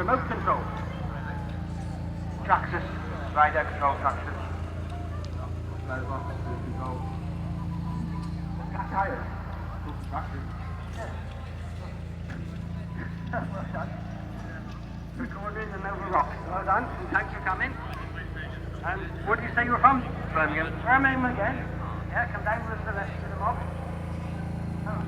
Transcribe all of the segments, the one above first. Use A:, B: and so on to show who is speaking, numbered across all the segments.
A: remote control. Traxxas, rider control Traxxas. Control. Cat tires. Traxxas. Well done. Recording and over rocks. Well done. And thanks for coming. And where did you say you were from? Birmingham. Birmingham again. Yeah, come down with the rest of the mob. Oh.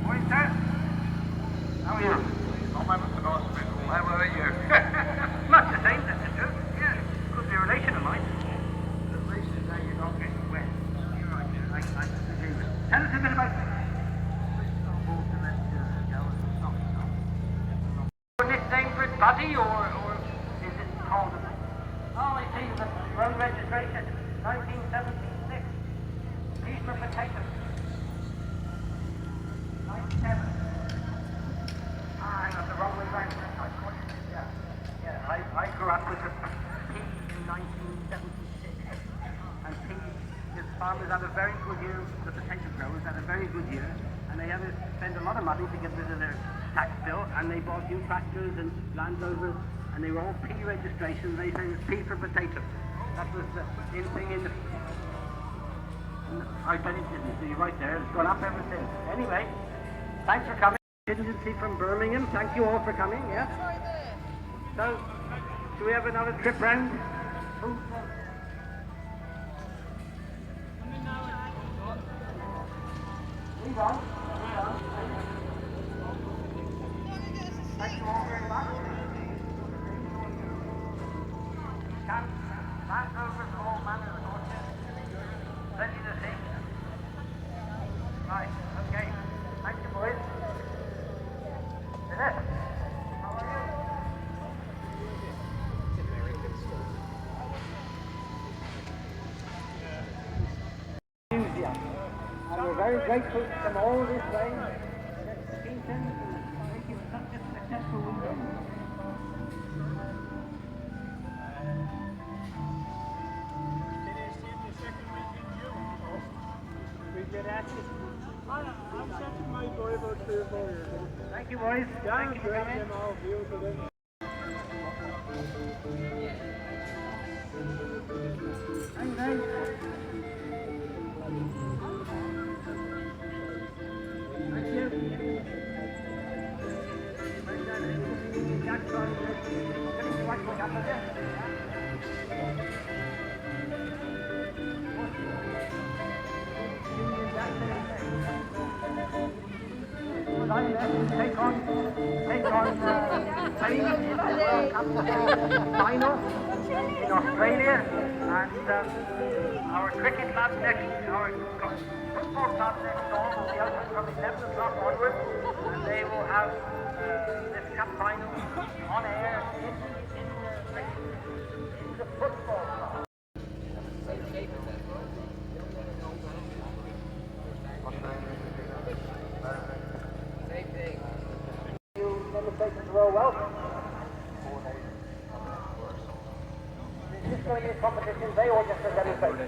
A: Morning, sir. How are you?
B: I'm having a nice bit.
A: How are you? Much the same, that's the truth. Yeah. Could be a relation of mine. The relation is how you don't get wet. You're right there. I agree with you. Tell us a bit about nickname for it, Buddy, or is it called? Oh, I see, the road registration, 1976. Piece for potato. 97. I got the wrong way round. Yeah, I grew up with the P in 1976. And P, the farmers had a very good year, the potato growers had a very good year, and they had to spend a lot of money to get rid of their tax bill, and they bought new tractors and Land Rovers, and they were all P registrations. They say it's P for potato. That was the in thing in the... I bet it didn't, so you're right there. It's gone up ever since. Anyway, thanks for coming. Contingency from Birmingham. Thank you all for coming, yeah? So, do we have another trip round? Lead on. Thank you all very much. Land Rovers, all manner of horses. Plenty to see. Right, okay. Thank you, boys. Vanessa, how are you? Museum. And we're very grateful to come all this way. Kington, thank you for such a successful weekend.
B: I'm checking my boy about 3 or 4 years.
A: Thank you, boys. Thank you for coming. Thank you. Take on playing in the World Cup final in Australia, and our cricket club our football club next door will be open from 11 o'clock onwards, and they will have this cup final on air in the football club. Demonstrations were well. Is this going to be a competition day or just a demonstration?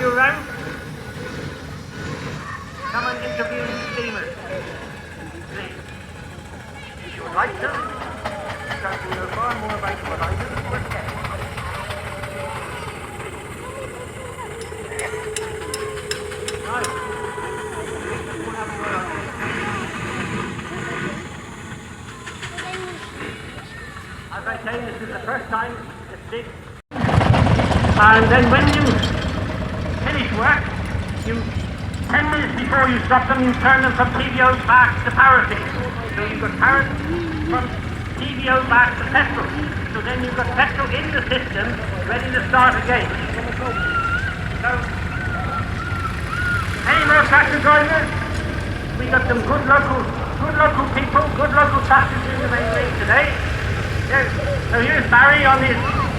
A: you around? Come and interview the steamers. Please. If you would like to, because we know far more about what I do than what they. Right. We'll have a word on this. As I say, this is the first time it's big. And then when you finish work, 10 minutes before you stop them, you turn them from TVO back to paraffin. So you've got paraffin from TVO back to petrol. So then you've got petrol in the system, ready to start again. So, any more tractor drivers? We got some good local people, good local tractors in the main lane today. So here's Barry on his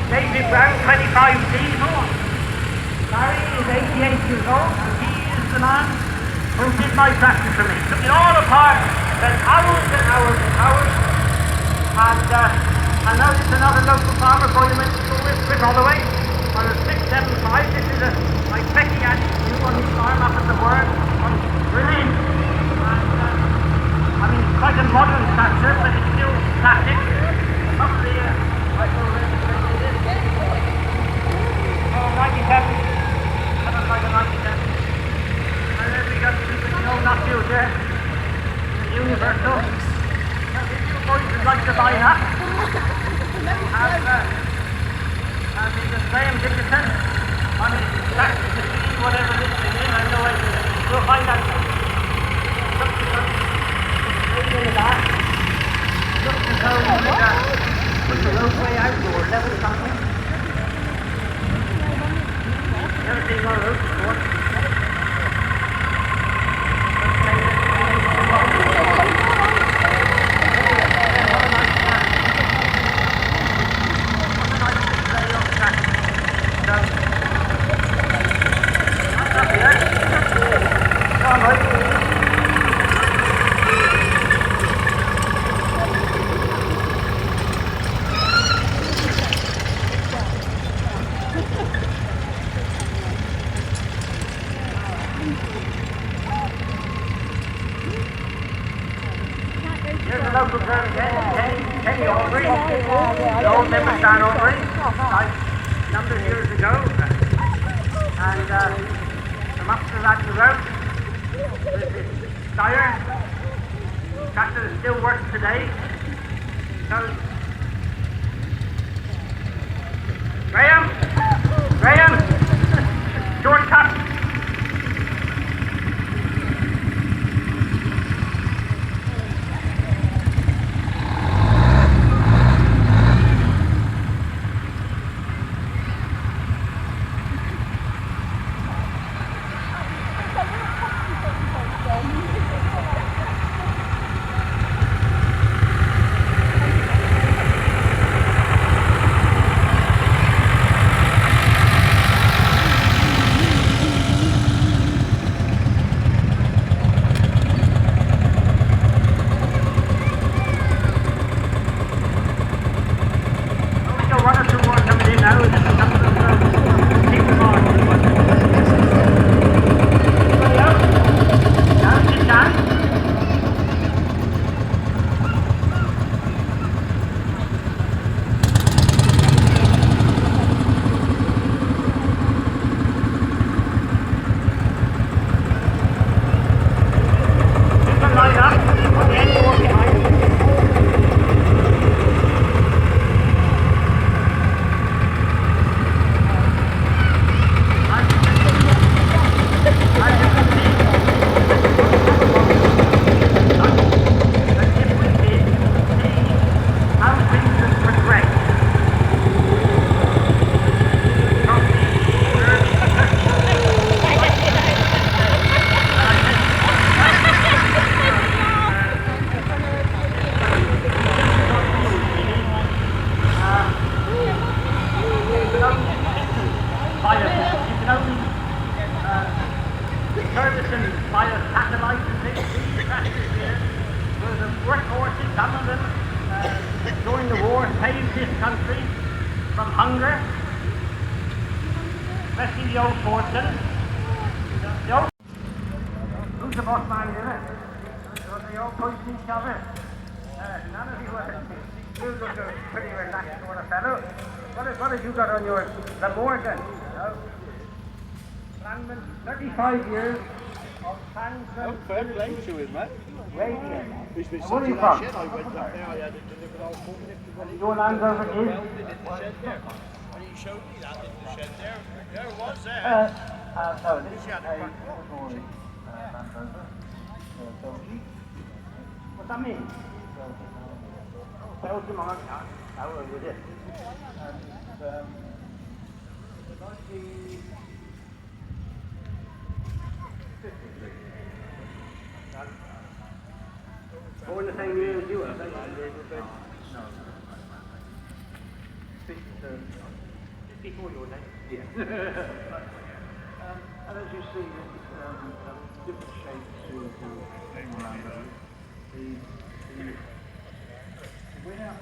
A: David Brown 25 diesel. Barry is 88 years old, and he is the man who did my tractor for me. Took it all apart, spent hours and hours and hours. And now it's another local farmer going to go with Chris Holloway on a 675. This is like Becky had you on his farm up at the Word. Brilliant. And, I mean, it's quite a modern tractor, but it's still classic. Probably, I don't know where it is. Oh, 97. I don't like a 97. And then we got the old Nutfield there. The Universal. Now, if you boys would like to buy that, and we can Graham Dickinson on his tractor machine, whatever this thing is, I have no idea. We'll find out. Maybe in the back. Looks as though he would put the roadway outdoor, level something. Never seen one of those before. Here's a local girl again, Kenny Aubrey, the old Livingston Aubrey, a number of years ago, and from up to the road, with this Steyr, tractor that still works today. So, Graham, shortcut. Some of them, during the war, saved this country from hunger. especially the old Fortune. The old... Who's the boss man in it? They all pushing each other. None of you were. You look a pretty relaxed sort of fellow. What have you got on your... The Morgan? No. Landman, 35 years of Transman...
B: Fair play to him, mate.
A: Radio.
B: He's been
A: Where are you
B: sitting
A: from?
B: in that shed. I went up there, I had it delivered all 450.
A: Your Land Rover is?
B: Welded in the shed there. And he showed me that in the shed there. There it was there.
A: No, this is a Rory Land Rover. What's that mean? Belgium on it. How old is it? And, 1953. Born the same year as you are, No. Before your day? Yeah.
C: And as you see, it's different shapes to the Land Rover. The winner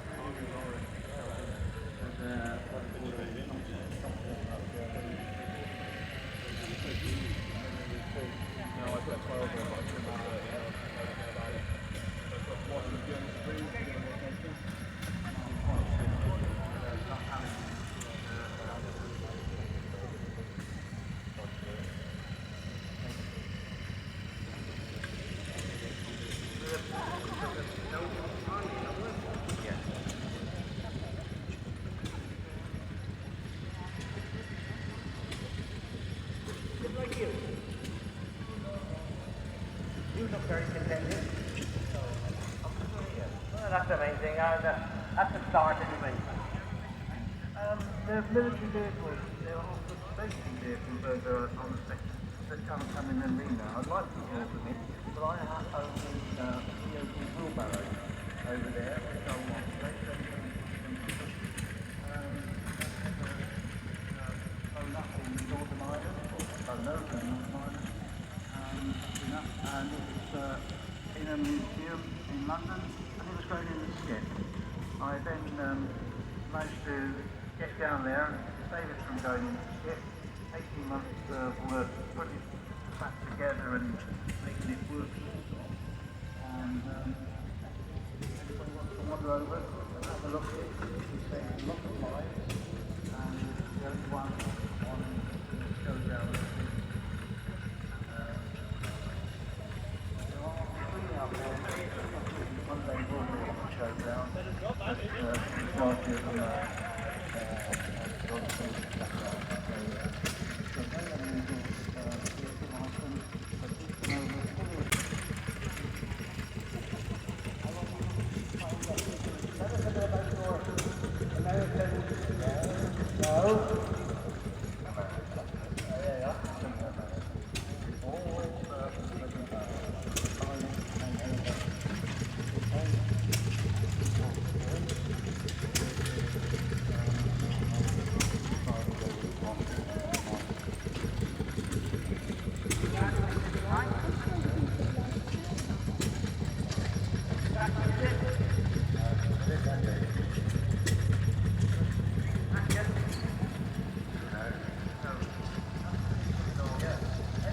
A: You look very contented. Well, that's the main thing. That's the start anyway.
C: They're military vehicles. They're also safety vehicles over on the section that can't come in and lean now. I'd like to go with it, but I have only EOP wheelbarrow over there, which I want to make phone up in Northern Ireland, or phone over in Northern Ireland, and it was in a museum in London, and it was going in the skip. I then managed to get down there and save it from going into the skip. 18 months work putting it back together and making it work. And anybody wants to wander over and have a look at it, it's saved a lot of lives, and it's the only one on the showground. There are three out there. One day will be on the showground. It's larger than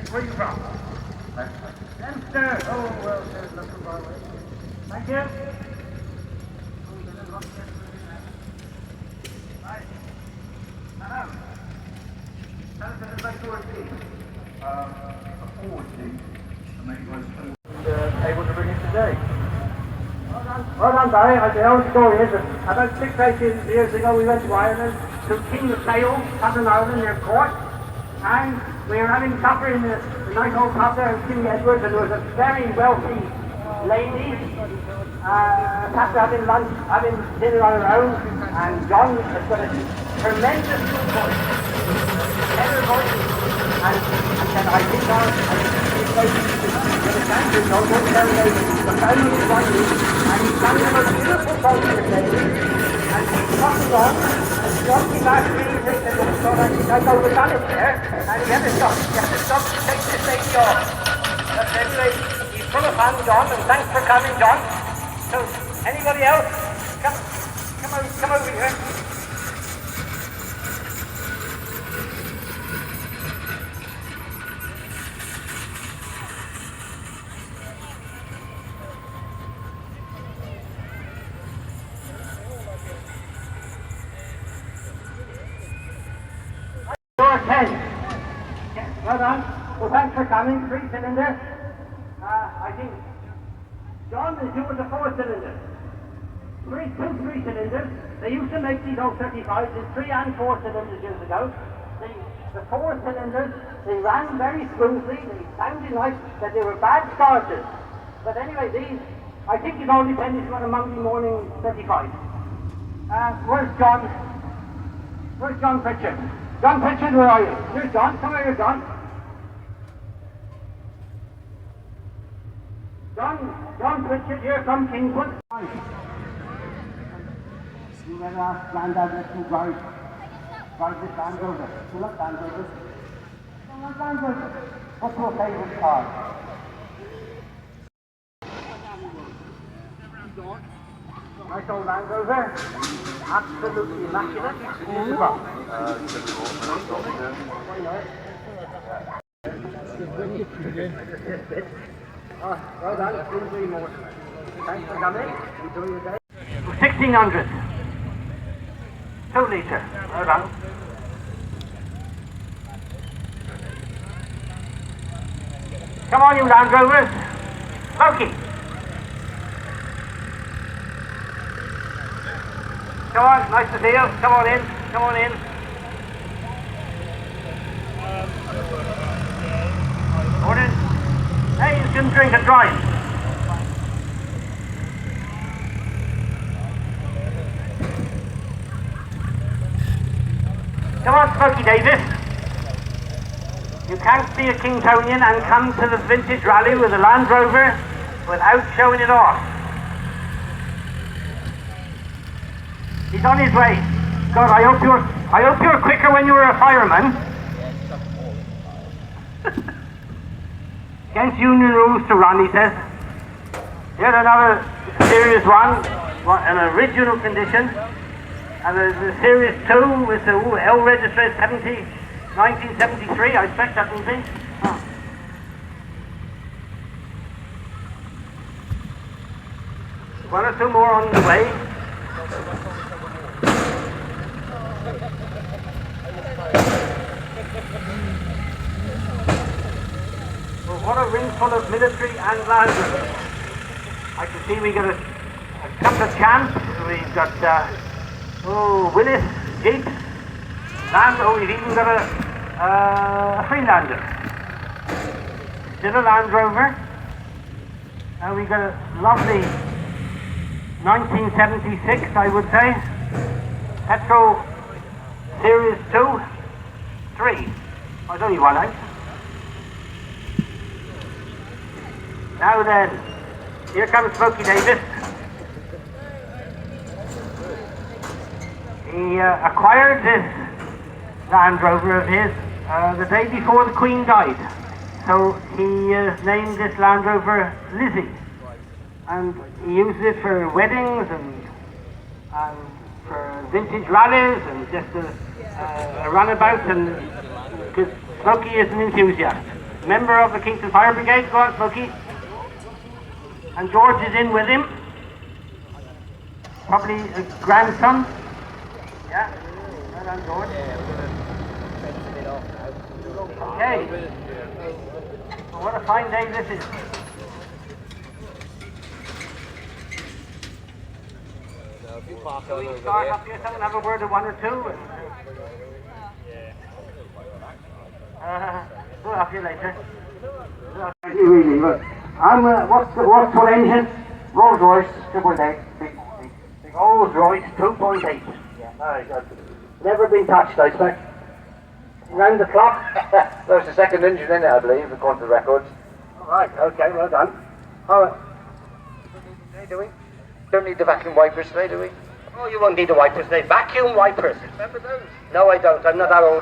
A: Where are you from? Leinster. Oh, well, there's nothing wrong with it. Thank you. Right. Hello. Tell us a bit about your team.
C: a forward team to make my phone.
A: Able to bring it today. Well done, Barry. The old story is that about 6-8 years ago we went to Ireland to King of Sale, Southern Ireland, near Cork, and we were having supper in the nice old pub there in King Edwards, and there was a very wealthy lady after having lunch, having dinner on her own, and John has got a tremendous voice, tenor voice, and he said, I think I'll thank you, John, don't tell me the family is on you, and he sang the most beautiful song to the lady, and she stopped on, and John came back really quick, and I go with Alice there, and he had to stop to take this lady off. But anyway, he's full of fun, John, and thanks for coming, John. So, anybody else? Come over here. number 10. Yeah, well done. Well, thanks for coming. 3-cylinder. I think John is due with the 4-cylinder. Two 3-cylinders. They used to make these old 35s in 3 and 4 cylinders years ago. The 4 cylinders, they ran very smoothly, they sounded nice, that they were bad starters. But anyway, these, I think it all depends on a Monday morning 35. Where's John? Where's John Pritchard? John Pritchard, where are you? Here's John. Come here, John. John Pritchard here from Kingswood. You never asked Grandad to drive this Land Rover. You love Land Rovers. You love Land Rovers. What's your favourite car? Nice old Land Rover. Absolutely immaculate. Well done. 3 more. Thanks for coming. Enjoy your day. 1600. 2 litre. Well done. Come on, you Land Rovers. Smokey. Come on, nice to see you. Come on in. Come on in. Morning. Hey, you can drink and drive. Come on, Smokey Davis. You can't be a Kingtonian and come to the Vintage Rally with a Land Rover without showing it off. He's on his way. God, I hope you're quicker when you were a fireman. Against union rules to run, he says. Here's another Series 1, an original condition. And the Series 2 with the L register 1973, I expect that will be. Oh. One or two more on the way. Well, what a ring full of military and Land Rovers. I can see we got a couple of champs. We've got Willis, Jeep, we've even got a Freelander. Still a Land Rover. And we've got a lovely 1976, I would say. Petrol Series 2, 3. Oh, it's only one out. Now then, here comes Smokey Davis. He acquired this Land Rover of his the day before the Queen died. So he named this Land Rover Lizzie. And he used it for weddings and for vintage rallies and just a runabout, and because Smokey is an enthusiast. Member of the Kington Fire Brigade. Go on, Smokey. And George is in with him. Probably a grandson. Yeah, well done, George. Okay. Well, what a fine day this is. So we start up here, someone have a word of one or two? We'll have you later. Really, look. I'm, what's one engine? Rolls Royce, 2.8. Big Rolls Royce, 2.8. Yeah, very good. Never been touched, I expect. Round the clock.
D: There's the second engine in it, I believe, according to the records.
A: Alright, okay, well done. Alright.
D: Hey, do we? Don't need the vacuum wipers today, do we?
A: Oh, you won't need the wipers, they vacuum wipers. Remember those? No, I don't. I'm not that old.